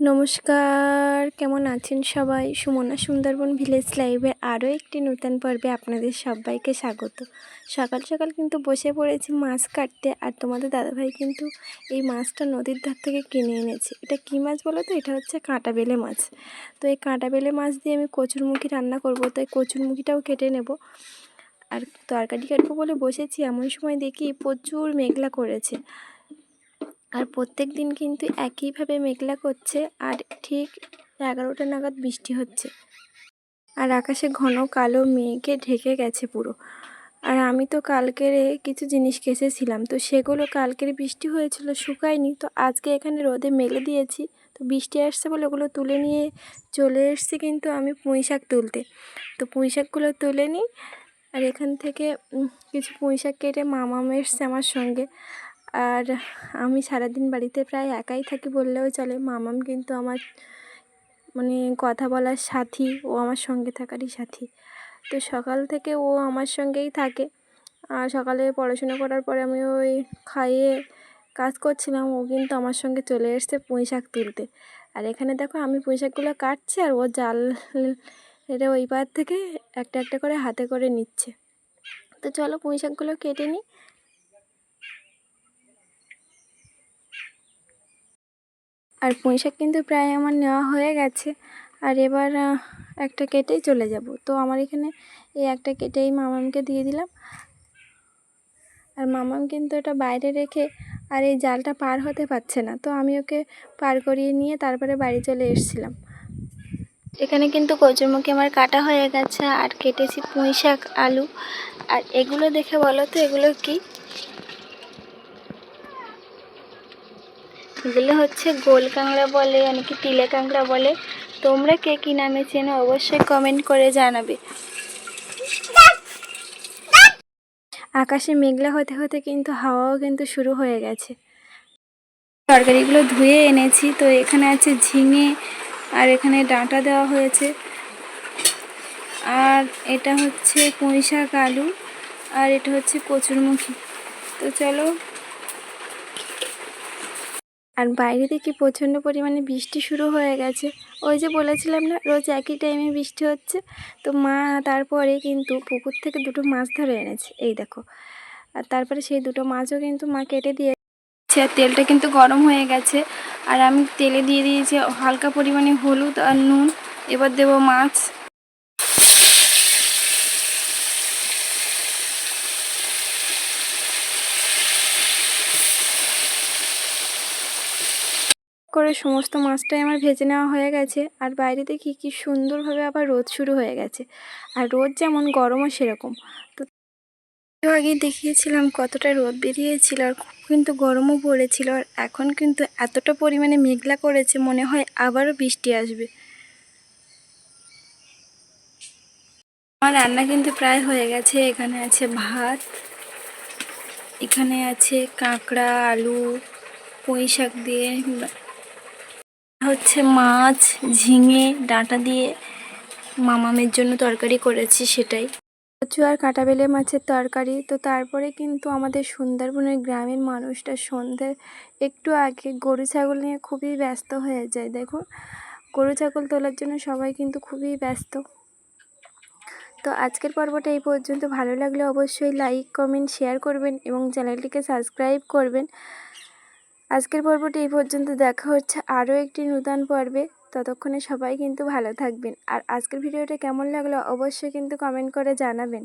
নমস্কার, কেমন আছেন সবাই? সুমনা সুন্দরবন ভিলেজ লাইভের আরও একটি নতুন পর্বে আপনাদের সবাইকে স্বাগত। সকাল সকাল কিন্তু বসে পড়েছি মাছ কাটতে, আর তোমাদের দাদাভাই কিন্তু এই মাছটা নদীর ধার থেকে কিনে এনেছে। এটা কী মাছ বলো তো? এটা হচ্ছে কাঁটা বেলে মাছ। তো এই কাঁটা বেলে মাছ দিয়ে আমি কচুরমুখী রান্না করব, তাই কচুরমুখীটাও কেটে নেব। আর তরকারি কাটবো বলে বসেছি, এমন সময় দেখি প্রচুর মেঘলা করেছে। আর প্রত্যেক দিন কিন্তু একইভাবে মেঘলা করছে, আর ঠিক 11টা নাগাদ বৃষ্টি হচ্ছে, আর আকাশে ঘন কালো মেঘে ঢেকে গেছে পুরো। আর আমি তো কালকের কিছু জিনিস কেচেছিলাম, তো সেগুলো কালকের বৃষ্টি হয়েছিল, শুকায়নি। তো আজকে এখানে রোদে মেলে দিয়েছি, তো বৃষ্টি আসছে বলে ওগুলো তুলে নিয়ে চলে এসেছি কিন্তু আমি পুঁই শাক তুলতে। তো পুঁই শাকগুলো তুলে নিই, আর এখান থেকে কিছু পুঁই শাক কেটে মামাম এসছে আমার সঙ্গে। আর আমি সারাদিন বাড়িতে প্রায় একাই থাকি বললেও চলে। মামাম কিন্তু আমার মানে কথা বলার সাথী, ও আমার সঙ্গে থাকারই সাথী। তো সকাল থেকে ও আমার সঙ্গেই থাকে। আর সকালে পড়াশোনা করার পরে আমি ওই খাইয়ে কাজ করছিলাম, ও কিন্তু আমার সঙ্গে চলে এসছে পুঁই শাক তুলতে। আর এখানে দেখো আমি পুঁই শাকগুলো কাটছি, আর ও জাল এটা ওই পার থেকে একটা একটা করে হাতে করে নিচ্ছে। তো চলো পুঁই শাকগুলো কেটে নিই। আর পুঁই শাক কিন্তু প্রায় আমার নেওয়া হয়ে গেছে, আর এবার একটা কেটেই চলে যাব। তো আমার এখানে এই একটা কেটেই মামামকে দিয়ে দিলাম। আর মামাম কিন্তু এটা বাইরে রেখে আর এই জালটা পার হতে পারছে না, তো আমি ওকে পার করিয়ে নিয়ে তারপরে বাড়ি চলে এসেছিলাম। এখানে কিন্তু কচুরমুখী আমার কাটা হয়ে গেছে, আর কেটেছি পুঁই শাক, আলু। আর এগুলো দেখে বলো তো এগুলো কি? এগুলো হচ্ছে গোল কাঁকড়া বলে, অনেকে তিলে কাঁকড়া বলে। তোমরা কে কী নামে চেনো অবশ্যই কমেন্ট করে জানাবে। আকাশে মেঘলা হতে হতে কিন্তু হাওয়াও কিন্তু শুরু হয়ে গেছে। তরকারিগুলো ধুয়ে এনেছি, তো এখানে আছে ঝিঙে, আর এখানে ডাঁটা দেওয়া হয়েছে, আর এটা হচ্ছে পুঁই শাক, আলু, আর এটা হচ্ছে কচুরমুখী। তো চলো। আর বাইরে থেকে প্রচণ্ড পরিমাণে বৃষ্টি শুরু হয়ে গেছে। ওই যে বলেছিলাম না, রোজ একই টাইমে বৃষ্টি হচ্ছে। তো মা তারপরে কিন্তু পুকুর থেকে দুটো মাছ ধরে এনেছে, এই দেখো। আর তারপরে সেই দুটো মাছও কিন্তু মা কেটে দিয়েছে। আর তেলটা কিন্তু গরম হয়ে গেছে, আর আমি তেলে দিয়ে দিয়েছি হালকা পরিমাণে হলুদ আর নুন। এবার দেবো মাছ। করে সমস্ত মাছটাই আমার ভেজে নেওয়া হয়ে গেছে। আর বাইরে দেখি কি সুন্দরভাবে আবার রোদ শুরু হয়ে গেছে, আর রোদ যেমন গরমও সেরকম। তো আগে দেখিয়েছিলাম কতটা রোদ বেরিয়েছিল, আর খুব কিন্তু গরমও পড়েছিল। আর এখন কিন্তু এতটা পরিমাণে মেঘলা করেছে, মনে হয় আবারও বৃষ্টি আসবে। আমার রান্না কিন্তু প্রায় হয়ে গেছে। এখানে আছে ভাত, এখানে আছে কাঁকড়া, আলু, পুঁই শাক দিয়ে হচ্ছে মাছ, ঝিঙে, ডাঁটা দিয়ে মামামের জন্য তরকারি করেছি, সেটাই। কচু আর কাঁটা বেলে মাছের তরকারি। তো তারপরে কিন্তু আমাদের সুন্দরবনের গ্রামের মানুষটা সন্ধ্যে একটু আগে গরু ছাগল নিয়ে খুবই ব্যস্ত হয়ে যায়। দেখুন, গরু ছাগল তোলার জন্য সবাই কিন্তু খুবই ব্যস্ত। তো আজকের পর্বটা এই পর্যন্ত। ভালো লাগলে অবশ্যই লাইক, কমেন্ট, শেয়ার করবেন এবং চ্যানেলটিকে সাবস্ক্রাইব করবেন। আজকের পর্বটা এই পর্যন্ত। দেখা হচ্ছে আরও একটি নতুন পর্বে। ততক্ষণে সবাই কিন্তু ভালো থাকবেন। আর আজকের ভিডিওটা কেমন লাগলো অবশ্যই কিন্তু কমেন্ট করে জানাবেন।